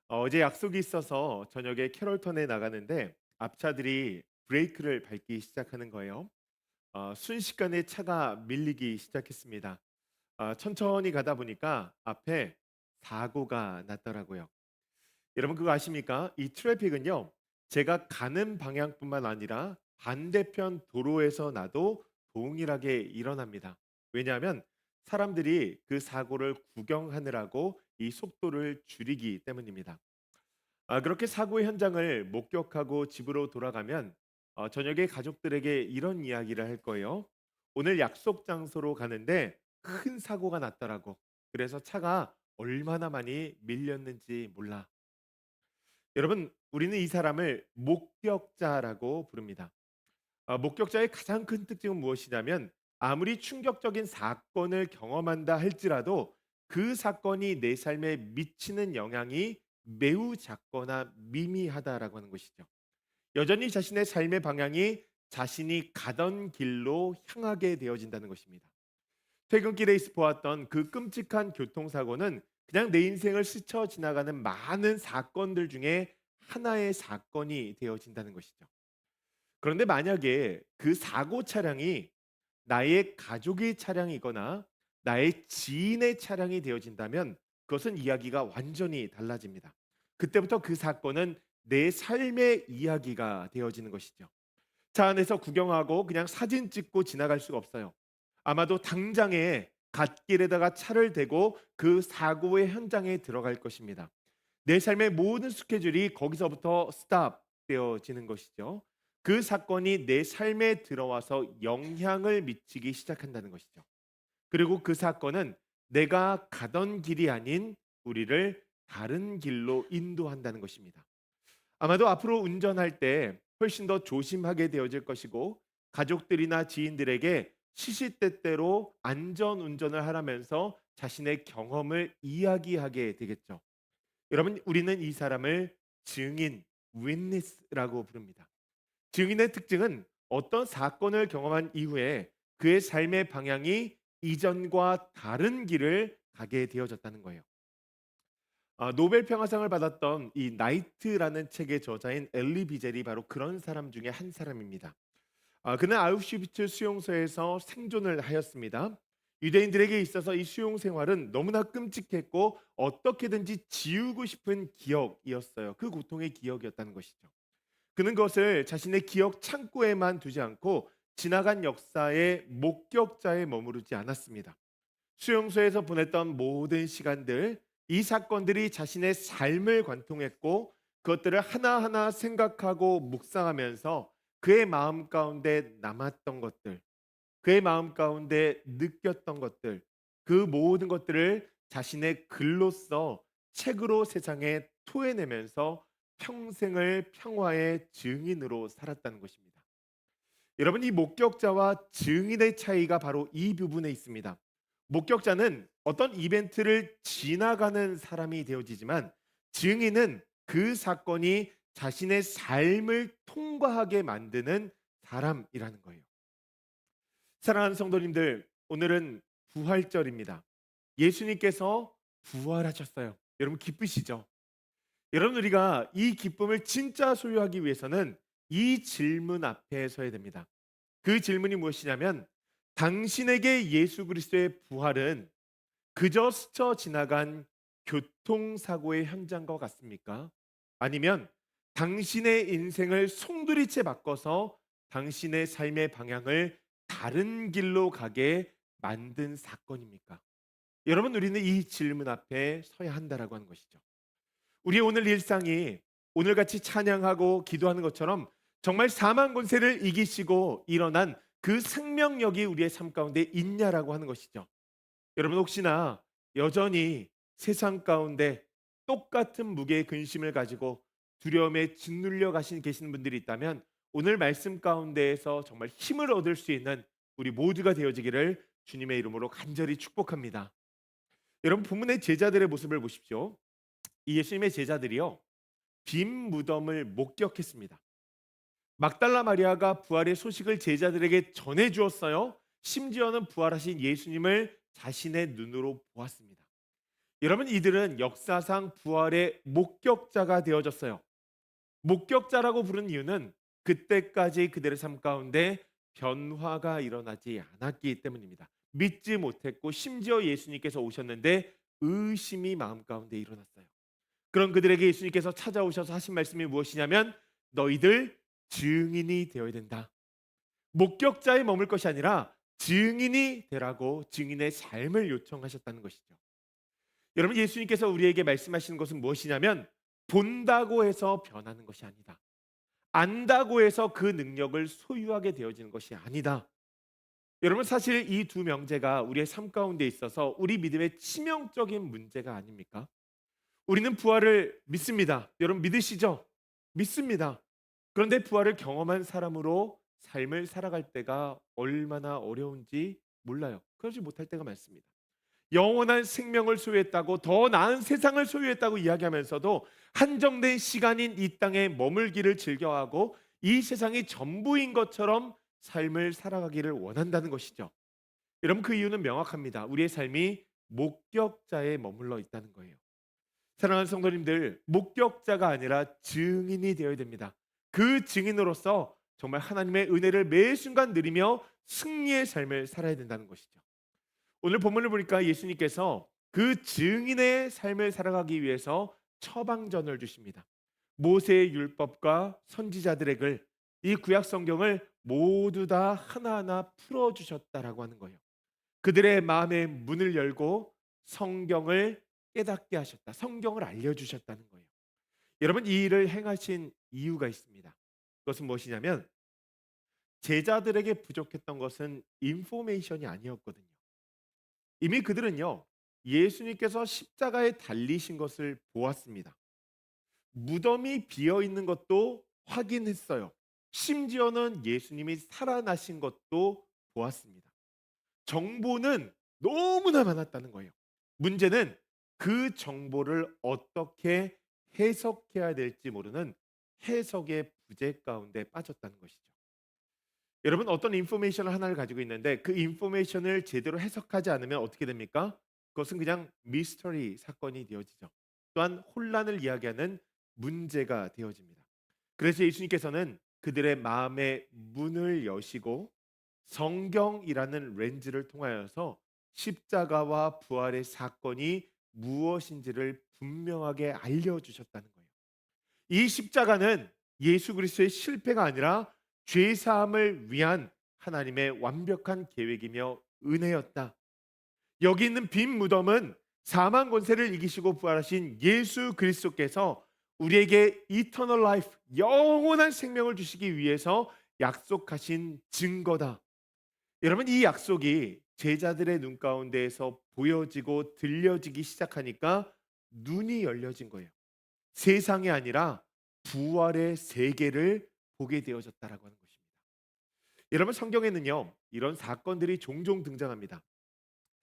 어제 약속이 있어서 저녁에 캐롤턴에 나가는데 앞차들이 브레이크를 밟기 시작하는 거예요. 순식간에 차가 밀리기 시작했습니다. 천천히 가다 보니까 앞에 사고가 났더라고요. 여러분 그거 아십니까? 이 트래픽은요. 제가 가는 방향뿐만 아니라 반대편 도로에서 나도 동일하게 일어납니다. 왜냐하면 사람들이 그 사고를 구경하느라고 이 속도를 줄이기 때문입니다. 그렇게 사고의 현장을 목격하고 집으로 돌아가면 저녁에 가족들에게 이런 이야기를 할 거예요. 오늘 약속 장소로 가는데 큰 사고가 났더라고. 그래서 차가 얼마나 많이 밀렸는지 몰라. 여러분, 우리는 이 사람을 목격자라고 부릅니다. 목격자의 가장 큰 특징은 무엇이냐면 아무리 충격적인 사건을 경험한다 할지라도 그 사건이 내 삶에 미치는 영향이 매우 작거나 미미하다라고 하는 것이죠. 여전히 자신의 삶의 방향이 자신이 가던 길로 향하게 되어진다는 것입니다. 퇴근길에 보았던 그 끔찍한 교통사고는 그냥 내 인생을 스쳐 지나가는 많은 사건들 중에 하나의 사건이 되어진다는 것이죠. 그런데 만약에 그 사고 차량이 나의 가족의 차량이거나 나의 지인의 차량이 되어진다면 그것은 이야기가 완전히 달라집니다. 그때부터 그 사건은 내 삶의 이야기가 되어지는 것이죠. 차 안에서 구경하고 그냥 사진 찍고 지나갈 수가 없어요. 아마도 당장에 갓길에다가 차를 대고 그 사고의 현장에 들어갈 것입니다. 내 삶의 모든 스케줄이 거기서부터 스탑 되어지는 것이죠. 그 사건이 내 삶에 들어와서 영향을 미치기 시작한다는 것이죠. 그리고 그 사건은 내가 가던 길이 아닌 우리를 다른 길로 인도한다는 것입니다. 아마도 앞으로 운전할 때 훨씬 더 조심하게 되어질 것이고 가족들이나 지인들에게 시시때때로 안전 운전을 하라면서 자신의 경험을 이야기하게 되겠죠. 여러분, 우리는 이 사람을 증인, witness라고 부릅니다. 증인의 특징은 어떤 사건을 경험한 이후에 그의 삶의 방향이 이전과 다른 길을 가게 되어졌다는 거예요. 노벨 평화상을 받았던 이 나이트라는 책의 저자인 엘리 비젤이 바로 그런 사람 중에 한 사람입니다. 그는 아우슈비츠 수용소에서 생존을 하였습니다. 유대인들에게 있어서 이 수용 생활은 너무나 끔찍했고 어떻게든지 지우고 싶은 기억이었어요. 그 고통의 기억이었다는 것이죠. 그는 그것을 자신의 기억 창고에만 두지 않고 지나간 역사의 목격자에 머무르지 않았습니다. 수용소에서 보냈던 모든 시간들, 이 사건들이 자신의 삶을 관통했고 그것들을 하나하나 생각하고 묵상하면서 그의 마음 가운데 남았던 것들, 그의 마음 가운데 느꼈던 것들, 그 모든 것들을 자신의 글로써 책으로 세상에 토해내면서 평생을 평화의 증인으로 살았다는 것입니다. 여러분, 이 목격자와 증인의 차이가 바로 이 부분에 있습니다. 목격자는 어떤 이벤트를 지나가는 사람이 되어지지만 증인은 그 사건이 자신의 삶을 통과하게 만드는 사람이라는 거예요. 사랑하는 성도님들, 오늘은 부활절입니다. 예수님께서 부활하셨어요. 여러분 기쁘시죠? 여러분 우리가 이 기쁨을 진짜 소유하기 위해서는 이 질문 앞에 서야 됩니다. 그 질문이 무엇이냐면 당신에게 예수 그리스도의 부활은 그저 스쳐 지나간 교통사고의 현장과 같습니까? 아니면 당신의 인생을 송두리째 바꿔서 당신의 삶의 방향을 다른 길로 가게 만든 사건입니까? 여러분 우리는 이 질문 앞에 서야 한다라고 하는 것이죠. 우리의 오늘 일상이 오늘같이 찬양하고 기도하는 것처럼 정말 사망 권세를 이기시고 일어난 그 생명력이 우리의 삶 가운데 있냐라고 하는 것이죠. 여러분 혹시나 여전히 세상 가운데 똑같은 무게의 근심을 가지고 두려움에 짓눌려 가신 계시는 분들이 있다면 오늘 말씀 가운데에서 정말 힘을 얻을 수 있는 우리 모두가 되어지기를 주님의 이름으로 간절히 축복합니다. 여러분 본문의 제자들의 모습을 보십시오. 이 예수님의 제자들이요. 빈 무덤을 목격했습니다. 막달라 마리아가 부활의 소식을 제자들에게 전해 주었어요. 심지어는 부활하신 예수님을 자신의 눈으로 보았습니다. 여러분, 이들은 역사상 부활의 목격자가 되어졌어요. 목격자라고 부른 이유는 그때까지 그들의 삶 가운데 변화가 일어나지 않았기 때문입니다. 믿지 못했고 심지어 예수님께서 오셨는데 의심이 마음 가운데 일어났어요. 그런 그들에게 예수님께서 찾아오셔서 하신 말씀이 무엇이냐면 너희들 증인이 되어야 된다. 목격자에 머물 것이 아니라 증인이 되라고 증인의 삶을 요청하셨다는 것이죠. 여러분, 예수님께서 우리에게 말씀하시는 것은 무엇이냐면 본다고 해서 변하는 것이 아니다. 안다고 해서 그 능력을 소유하게 되어지는 것이 아니다. 여러분, 사실 이 두 명제가 우리의 삶 가운데 있어서 우리 믿음의 치명적인 문제가 아닙니까? 우리는 부활을 믿습니다. 여러분, 믿으시죠? 믿습니다. 그런데 부활을 경험한 사람으로 삶을 살아갈 때가 얼마나 어려운지 몰라요. 그러지 못할 때가 많습니다. 영원한 생명을 소유했다고, 더 나은 세상을 소유했다고 이야기하면서도 한정된 시간인 이 땅에 머물기를 즐겨하고 이 세상이 전부인 것처럼 삶을 살아가기를 원한다는 것이죠. 여러분, 그 이유는 명확합니다. 우리의 삶이 목격자에 머물러 있다는 거예요. 사랑하는 성도님들, 목격자가 아니라 증인이 되어야 됩니다. 그 증인으로서 정말 하나님의 은혜를 매 순간 누리며 승리의 삶을 살아야 된다는 것이죠. 오늘 본문을 보니까 예수님께서 그 증인의 삶을 살아가기 위해서 처방전을 주십니다. 모세의 율법과 선지자들의 글, 이 구약 성경을 모두 다 하나하나 풀어 주셨다라고 하는 거예요. 그들의 마음의 문을 열고 성경을 깨닫게 하셨다. 성경을 알려 주셨다는 거예요. 여러분, 이 일을 행하신 이유가 있습니다. 그것은 무엇이냐면 제자들에게 부족했던 것은 인포메이션이 아니었거든요. 이미 그들은요, 예수님께서 십자가에 달리신 것을 보았습니다. 무덤이 비어 있는 것도 확인했어요. 심지어는 예수님이 살아나신 것도 보았습니다. 정보는 너무나 많았다는 거예요. 문제는 그 정보를 어떻게 해석해야 될지 모르는 해석의 부재 가운데 빠졌다는 것이죠. 여러분, 어떤 인포메이션을 하나를 가지고 있는데 그 인포메이션을 제대로 해석하지 않으면 어떻게 됩니까? 그것은 그냥 미스터리 사건이 되어지죠. 또한 혼란을 이야기하는 문제가 되어집니다. 그래서 예수님께서는 그들의 마음의 문을 여시고 성경이라는 렌즈를 통하여서 십자가와 부활의 사건이 무엇인지를 분명하게 알려주셨다는 거예요. 이 십자가는 예수 그리스도의 실패가 아니라 죄 사함을 위한 하나님의 완벽한 계획이며 은혜였다. 여기 있는 빈 무덤은 사망 권세를 이기시고 부활하신 예수 그리스도께서 우리에게 이터널 라이프, 영원한 생명을 주시기 위해서 약속하신 증거다. 여러분, 이 약속이 제자들의 눈 가운데에서 보여지고 들려지기 시작하니까 눈이 열려진 거예요. 세상이 아니라 부활의 세계를 보게 되어졌다라고 하는 것입니다. 여러분, 성경에는요, 이런 사건들이 종종 등장합니다.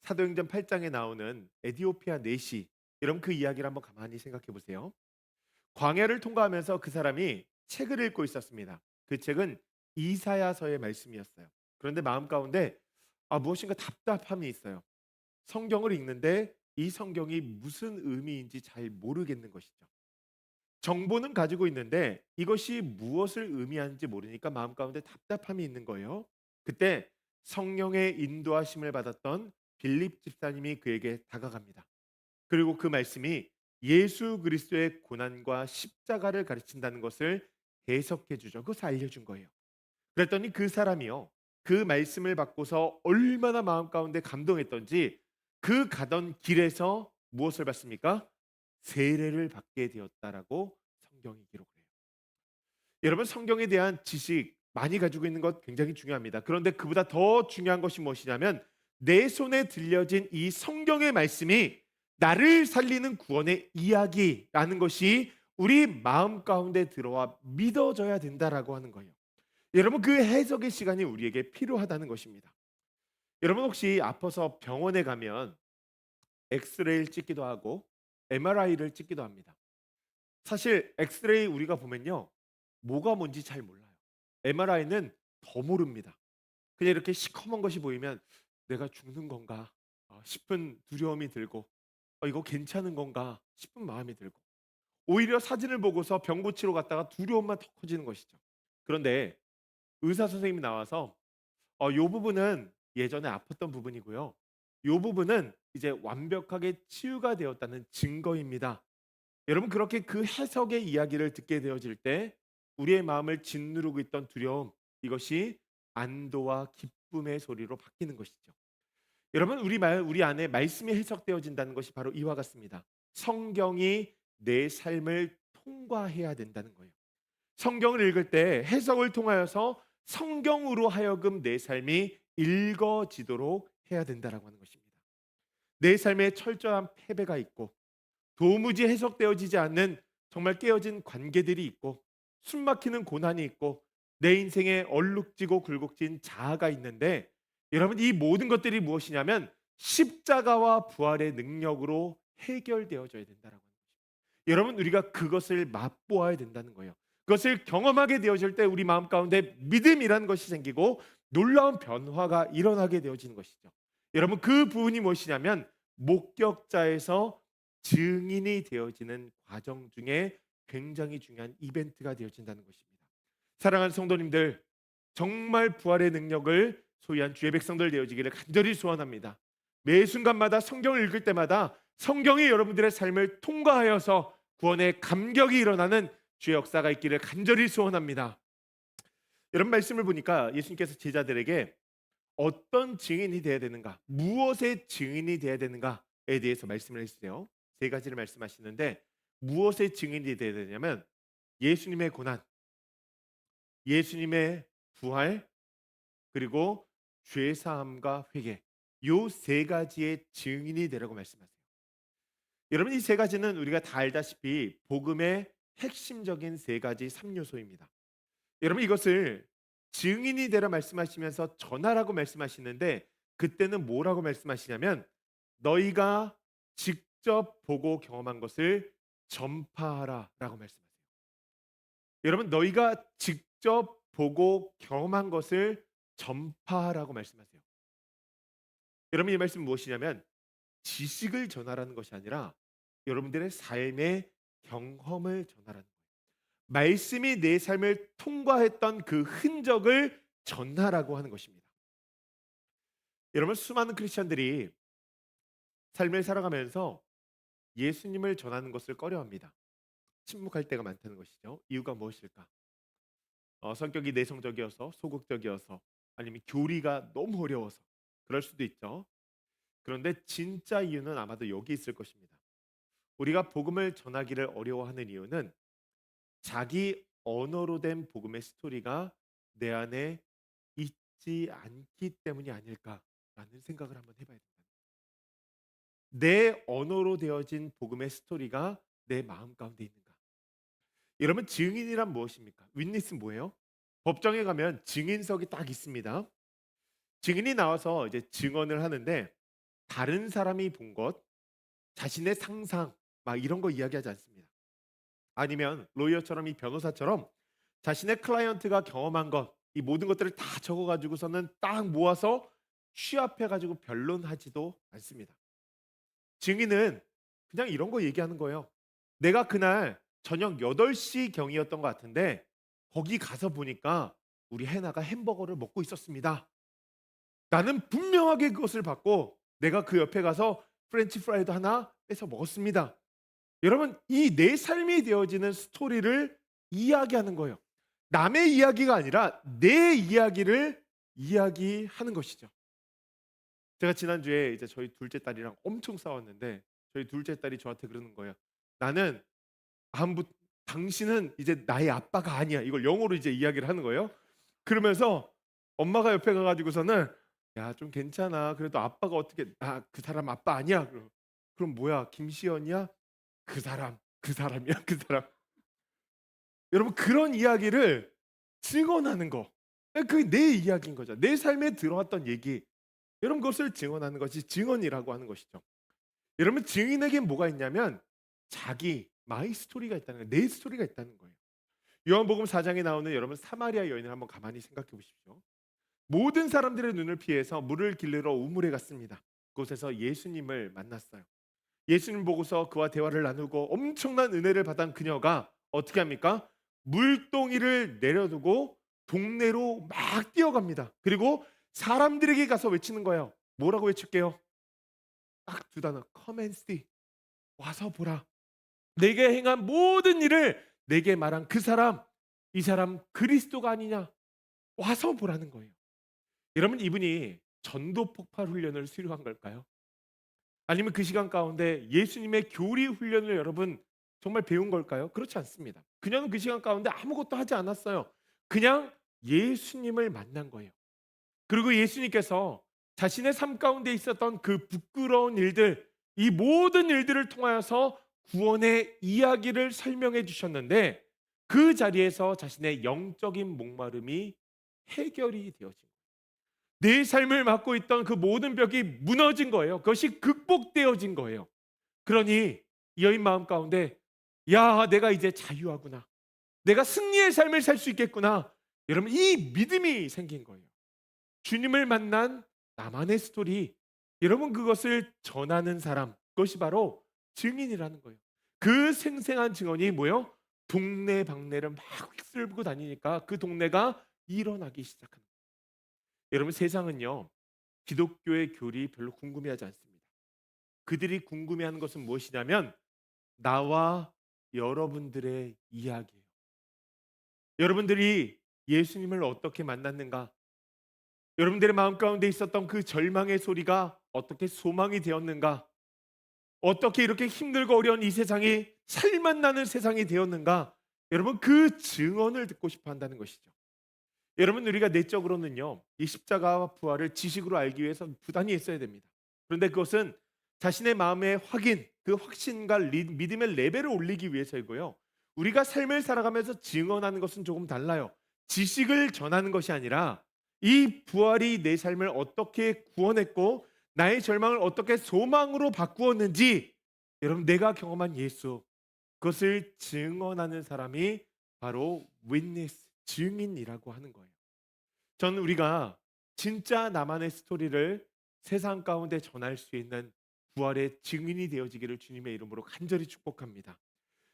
사도행전 8장에 나오는 에디오피아 내시, 여러분 그 이야기를 한번 가만히 생각해 보세요. 광야를 통과하면서 그 사람이 책을 읽고 있었습니다. 그 책은 이사야서의 말씀이었어요. 그런데 마음 가운데 무엇인가 답답함이 있어요. 성경을 읽는데 이 성경이 무슨 의미인지 잘 모르겠는 것이죠. 정보는 가지고 있는데 이것이 무엇을 의미하는지 모르니까 마음 가운데 답답함이 있는 거예요. 그때 성령의 인도하심을 받았던 빌립 집사님이 그에게 다가갑니다. 그리고 그 말씀이 예수 그리스도의 고난과 십자가를 가르친다는 것을 해석해 주죠. 그것을 알려준 거예요. 그랬더니 그 사람이요, 그 말씀을 받고서 얼마나 마음 가운데 감동했던지 그 가던 길에서 무엇을 받습니까? 세례를 받게 되었다라고 성경이 기록을 해요. 여러분, 성경에 대한 지식 많이 가지고 있는 것 굉장히 중요합니다. 그런데 그보다 더 중요한 것이 무엇이냐면 내 손에 들려진 이 성경의 말씀이 나를 살리는 구원의 이야기라는 것이 우리 마음 가운데 들어와 믿어져야 된다라고 하는 거예요. 여러분, 그 해석의 시간이 우리에게 필요하다는 것입니다. 여러분, 혹시 아파서 병원에 가면 엑스레이를 찍기도 하고 MRI를 찍기도 합니다. 사실 엑스레이 우리가 보면요, 뭐가 뭔지 잘 몰라요. MRI는 더 모릅니다. 그냥 이렇게 시커먼 것이 보이면 내가 죽는 건가 싶은 두려움이 들고 이거 괜찮은 건가 싶은 마음이 들고 오히려 사진을 보고서 병 고치러 갔다가 두려움만 더 커지는 것이죠. 그런데 의사 선생님이 나와서 요 부분은 예전에 아팠던 부분이고요. 요 부분은 이제 완벽하게 치유가 되었다는 증거입니다. 여러분 그렇게 그 해석의 이야기를 듣게 되어질 때 우리의 마음을 짓누르고 있던 두려움 이것이 안도와 기쁨의 소리로 바뀌는 것이죠. 여러분 우리 안에 말씀이 해석되어진다는 것이 바로 이와 같습니다. 성경이 내 삶을 통과해야 된다는 거예요. 성경을 읽을 때 해석을 통하여서 성경으로 하여금 내 삶이 읽어지도록 해야 된다라고 하는 것입니다. 내 삶에 철저한 패배가 있고 도무지 해석되어지지 않는 정말 깨어진 관계들이 있고 숨막히는 고난이 있고 내 인생에 얼룩지고 굴곡진 자아가 있는데 여러분 이 모든 것들이 무엇이냐면 십자가와 부활의 능력으로 해결되어져야 된다라고 하는 것입니다. 여러분 우리가 그것을 맛보아야 된다는 거예요. 그것을 경험하게 되어질 때 우리 마음 가운데 믿음이라는 것이 생기고 놀라운 변화가 일어나게 되어지는 것이죠. 여러분 그 부분이 무엇이냐면 목격자에서 증인이 되어지는 과정 중에 굉장히 중요한 이벤트가 되어진다는 것입니다. 사랑하는 성도님들, 정말 부활의 능력을 소유한 주의 백성들 되어지기를 간절히 소원합니다. 매 순간마다 성경을 읽을 때마다 성경이 여러분들의 삶을 통과하여서 구원의 감격이 일어나는 주의 역사가 있기를 간절히 소원합니다. 이런 말씀을 보니까 예수님께서 제자들에게 어떤 증인이 되어야 되는가, 무엇의 증인이 되어야 되는가에 대해서 말씀을 했어요. 세 가지를 말씀하시는데 무엇의 증인이 되어야 되냐면 예수님의 고난, 예수님의 부활, 그리고 죄 사함과 회개, 요 세 가지의 증인이 되라고 말씀하세요. 여러분 이 세 가지는 우리가 다 알다시피 복음의 핵심적인 세 가지 3요소입니다. 여러분 이것을 증인이 되라 말씀하시면서 전하라고 말씀하시는데 그때는 뭐라고 말씀하시냐면 너희가 직접 보고 경험한 것을 전파하라라고 말씀하세요. 여러분 너희가 직접 보고 경험한 것을 전파하라고 말씀하세요. 여러분 이 말씀은 무엇이냐면 지식을 전하라는 것이 아니라 여러분들의 삶의 경험을 전하라는 거예요. 말씀이 내 삶을 통과했던 그 흔적을 전하라고 하는 것입니다. 여러분 수많은 크리스천들이 삶을 살아가면서 예수님을 전하는 것을 꺼려합니다. 침묵할 때가 많다는 것이죠. 이유가 무엇일까? 성격이 내성적이어서 소극적이어서 아니면 교리가 너무 어려워서 그럴 수도 있죠. 그런데 진짜 이유는 아마도 여기 있을 것입니다. 우리가 복음을 전하기를 어려워하는 이유는 자기 언어로 된 복음의 스토리가 내 안에 있지 않기 때문이 아닐까라는 생각을 한번 해봐야 됩니다. 내 언어로 되어진 복음의 스토리가 내 마음 가운데 있는가? 여러분 증인이란 무엇입니까? 윈니스 뭐예요? 법정에 가면 증인석이 딱 있습니다. 증인이 나와서 이제 증언을 하는데 다른 사람이 본 것, 자신의 상상 막 이런 거 이야기하지 않습니다. 아니면 로이어처럼 이 변호사처럼 자신의 클라이언트가 경험한 것, 이 모든 것들을 다 적어가지고서는 딱 모아서 취합해가지고 변론하지도 않습니다. 증인은 그냥 이런 거 얘기하는 거예요. 내가 그날 저녁 8시 경이었던 것 같은데 거기 가서 보니까 우리 해나가 햄버거를 먹고 있었습니다. 나는 분명하게 그것을 봤고 내가 그 옆에 가서 프렌치 프라이도 하나 뺏어 먹었습니다. 여러분 이 내 삶이 되어지는 스토리를 이야기하는 거예요. 남의 이야기가 아니라 내 이야기를 이야기하는 것이죠. 제가 지난주에 이제 저희 둘째 딸이랑 엄청 싸웠는데 저희 둘째 딸이 저한테 그러는 거예요. 나는 다음부터 당신은 이제 나의 아빠가 아니야. 이걸 영어로 이제 이야기를 하는 거예요. 그러면서 엄마가 옆에 가가지고서는 야 좀 괜찮아. 그래도 아빠가 어떻게 그 사람 아빠 아니야. 그럼 뭐야 김시연이야? 그 사람이야 그 사람. 여러분 그런 이야기를 증언하는 거. 그게 내 이야기인 거죠. 내 삶에 들어왔던 얘기. 여러분 그것을 증언하는 것이 증언이라고 하는 것이죠. 여러분 증인에겐 뭐가 있냐면 자기 마이 스토리가 있다는 거예요. 내 스토리가 있다는 거예요. 요한복음 4장에 나오는 여러분 사마리아 여인을 한번 가만히 생각해 보십시오. 모든 사람들의 눈을 피해서 물을 길르러 우물에 갔습니다. 그곳에서 예수님을 만났어요. 예수님 보고서 그와 대화를 나누고 엄청난 은혜를 받은 그녀가 어떻게 합니까? 물동이를 내려두고 동네로 막 뛰어갑니다. 그리고 사람들에게 가서 외치는 거예요. 뭐라고 외칠게요? 딱 두 단어. Come and see. 와서 보라. 내게 행한 모든 일을 내게 말한 그 사람, 이 사람 그리스도가 아니냐? 와서 보라는 거예요. 여러분, 이분이 전도 폭발 훈련을 수료한 걸까요? 아니면 그 시간 가운데 예수님의 교리 훈련을 여러분 정말 배운 걸까요? 그렇지 않습니다. 그녀는 그 시간 가운데 아무것도 하지 않았어요. 그냥 예수님을 만난 거예요. 그리고 예수님께서 자신의 삶 가운데 있었던 그 부끄러운 일들, 이 모든 일들을 통하여서 구원의 이야기를 설명해 주셨는데, 그 자리에서 자신의 영적인 목마름이 해결이 되어진 거예요. 내 삶을 맡고 있던 그 모든 벽이 무너진 거예요. 그것이 극복되어진 거예요. 그러니 이 여인 마음 가운데, 야, 내가 이제 자유하구나. 내가 승리의 삶을 살 수 있겠구나. 여러분, 이 믿음이 생긴 거예요. 주님을 만난 나만의 스토리. 여러분, 그것을 전하는 사람, 그것이 바로 증인이라는 거예요. 그 생생한 증언이 뭐요? 동네 방네를 막 휩쓸고 다니니까 그 동네가 일어나기 시작합니다. 여러분, 세상은요, 기독교의 교리 별로 궁금해하지 않습니다. 그들이 궁금해하는 것은 무엇이냐면 나와 여러분들의 이야기예요. 여러분들이 예수님을 어떻게 만났는가? 여러분들의 마음 가운데 있었던 그 절망의 소리가 어떻게 소망이 되었는가? 어떻게 이렇게 힘들고 어려운 이 세상이 살맛 나는 세상이 되었는가? 여러분, 그 증언을 듣고 싶어 한다는 것이죠. 여러분, 우리가 내적으로는요, 이 십자가와 부활을 지식으로 알기 위해서 부단히 했어야 됩니다. 그런데 그것은 자신의 마음의 확인, 그 확신과 믿음의 레벨을 올리기 위해서이고요. 우리가 삶을 살아가면서 증언하는 것은 조금 달라요. 지식을 전하는 것이 아니라 이 부활이 내 삶을 어떻게 구원했고 나의 절망을 어떻게 소망으로 바꾸었는지, 여러분, 내가 경험한 예수, 그것을 증언하는 사람이 바로 witness, 증인이라고 하는 거예요. 저는 우리가 진짜 나만의 스토리를 세상 가운데 전할 수 있는 부활의 증인이 되어지기를 주님의 이름으로 간절히 축복합니다.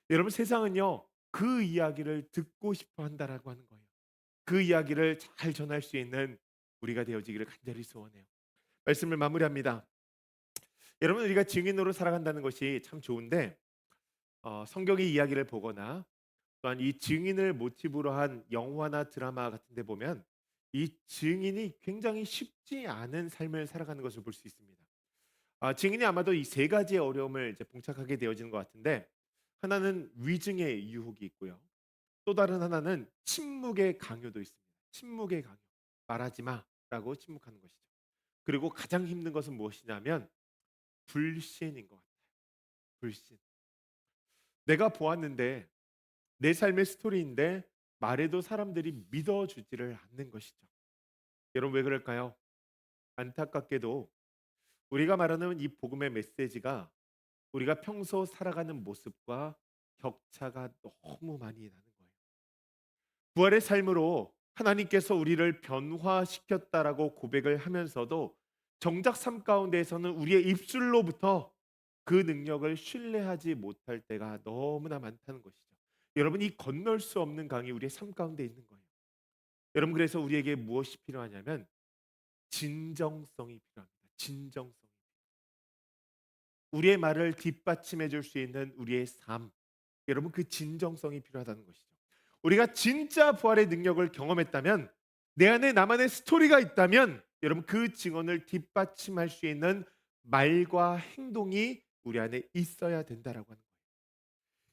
여러분, 세상은요, 그 이야기를 듣고 싶어 한다라고 하는 거예요. 그 이야기를 잘 전할 수 있는 우리가 되어지기를 간절히 소원해요. 말씀을 마무리합니다. 여러분, 우리가 증인으로 살아간다는 것이 참 좋은데, 성경의 이야기를 보거나 또한 이 증인을 모티브로 한 영화나 드라마 같은 데 보면 이 증인이 굉장히 쉽지 않은 삶을 살아가는 것을 볼 수 있습니다. 증인이 아마도 이 세 가지의 어려움을 이제 봉착하게 되어지는 것 같은데, 하나는 위증의 유혹이 있고요. 또 다른 하나는 침묵의 강요도 있습니다. 침묵의 강요. 말하지 마라고 침묵하는 것이죠. 그리고 가장 힘든 것은 무엇이냐면 불신인 것 같아요. 불신. 내가 보았는데 내 삶의 스토리인데 말해도 사람들이 믿어주지를 않는 것이죠. 여러분, 왜 그럴까요? 안타깝게도 우리가 말하는 이 복음의 메시지가 우리가 평소 살아가는 모습과 격차가 너무 많이 나는 거예요. 부활의 삶으로 하나님께서 우리를 변화시켰다라고 고백을 하면서도 정작 삶 가운데에서는 우리의 입술로부터 그 능력을 신뢰하지 못할 때가 너무나 많다는 것이죠. 여러분, 이 건널 수 없는 강이 우리의 삶 가운데 있는 거예요. 여러분, 그래서 우리에게 무엇이 필요하냐면 진정성이 필요합니다. 진정성. 우리의 말을 뒷받침해 줄 수 있는 우리의 삶. 여러분, 그 진정성이 필요하다는 것이죠. 우리가 진짜 부활의 능력을 경험했다면, 내 안에 나만의 스토리가 있다면, 여러분, 그 증언을 뒷받침할 수 있는 말과 행동이 우리 안에 있어야 된다라고 하는 거예요.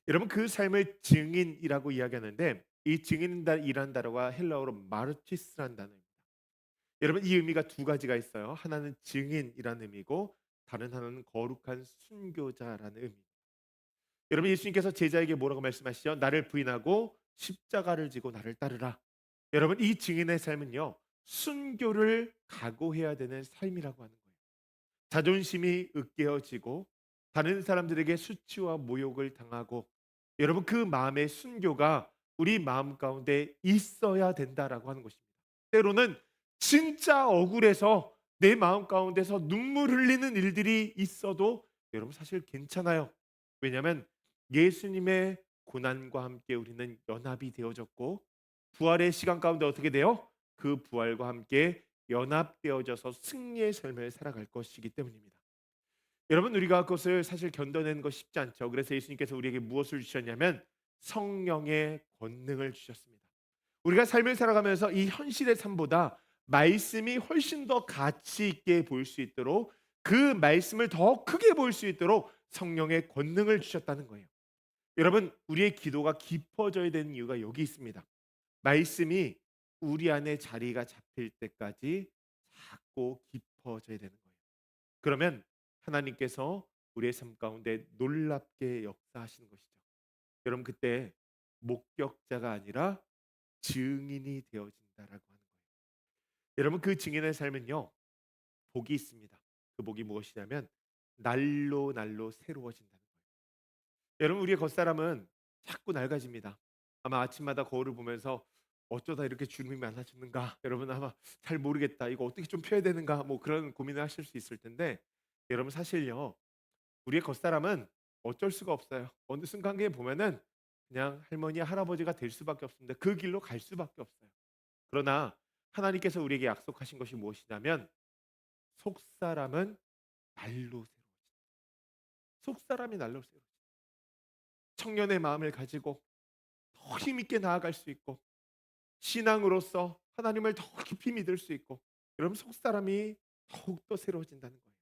여러분, 그 삶을 증인이라고 이야기하는데 이 증인이라는 단어가 헬라어로 마르티스라는 단어입니다. 여러분, 이 의미가 두 가지가 있어요. 하나는 증인이라는 의미고 다른 하나는 거룩한 순교자라는 의미. 여러분, 예수님께서 제자에게 뭐라고 말씀하시죠? 나를 부인하고 십자가를 지고 나를 따르라. 여러분, 이 증인의 삶은요, 순교를 각오해야 되는 삶이라고 하는 거예요. 자존심이 으깨어지고 다른 사람들에게 수치와 모욕을 당하고, 여러분, 그 마음의 순교가 우리 마음 가운데 있어야 된다라고 하는 것입니다. 때로는 진짜 억울해서 내 마음 가운데서 눈물 흘리는 일들이 있어도 여러분 사실 괜찮아요. 왜냐하면 예수님의 고난과 함께 우리는 연합이 되어졌고 부활의 시간 가운데 어떻게 돼요? 그 부활과 함께 연합되어져서 승리의 삶을 살아갈 것이기 때문입니다. 여러분 우리가 그것을 사실 견뎌내는 거 쉽지 않죠. 그래서 예수님께서 우리에게 무엇을 주셨냐면 성령의 권능을 주셨습니다. 우리가 삶을 살아가면서 이 현실의 삶보다 말씀이 훨씬 더 가치 있게 보일 수 있도록 그 말씀을 더 크게 보일 수 있도록 성령의 권능을 주셨다는 거예요. 여러분 우리의 기도가 깊어져야 되는 이유가 여기 있습니다. 말씀이 우리 안에 자리가 잡힐 때까지 작고 깊어져야 되는 거예요. 그러면 하나님께서 우리의 삶 가운데 놀랍게 역사하시는 것이죠. 여러분 그때 목격자가 아니라 증인이 되어진다라고 하는 거예요. 여러분 그 증인의 삶은요 복이 있습니다. 그 복이 무엇이냐면 날로 날로 새로워진다는 거예요. 여러분 우리의 겉사람은 자꾸 낡아집니다. 아마 아침마다 거울을 보면서 어쩌다 이렇게 주름이 많아졌는가 여러분 아마 잘 모르겠다 이거 어떻게 좀 펴야 되는가 뭐 그런 고민을 하실 수 있을 텐데 여러분 사실요 우리의 겉사람은 어쩔 수가 없어요. 어느 순간에 보면은 그냥 할머니 할아버지가 될 수밖에 없습니다. 그 길로 갈 수밖에 없어요. 그러나 하나님께서 우리에게 약속하신 것이 무엇이냐면 속사람은 날로 새로워진다. 속사람이 날로 새로워진다. 청년의 마음을 가지고 더 힘있게 나아갈 수 있고 신앙으로서 하나님을 더 깊이 믿을 수 있고 여러분 속사람이 더욱더 새로워진다는 거예요.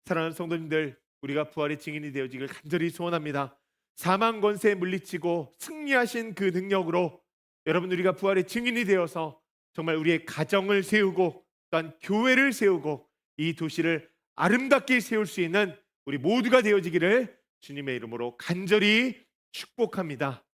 사랑하는 성도님들 우리가 부활의 증인이 되어지길 간절히 소원합니다. 사망 권세에 물리치고 승리하신 그 능력으로 여러분 우리가 부활의 증인이 되어서 정말 우리의 가정을 세우고 또한 교회를 세우고 이 도시를 아름답게 세울 수 있는 우리 모두가 되어지기를 주님의 이름으로 간절히 축복합니다.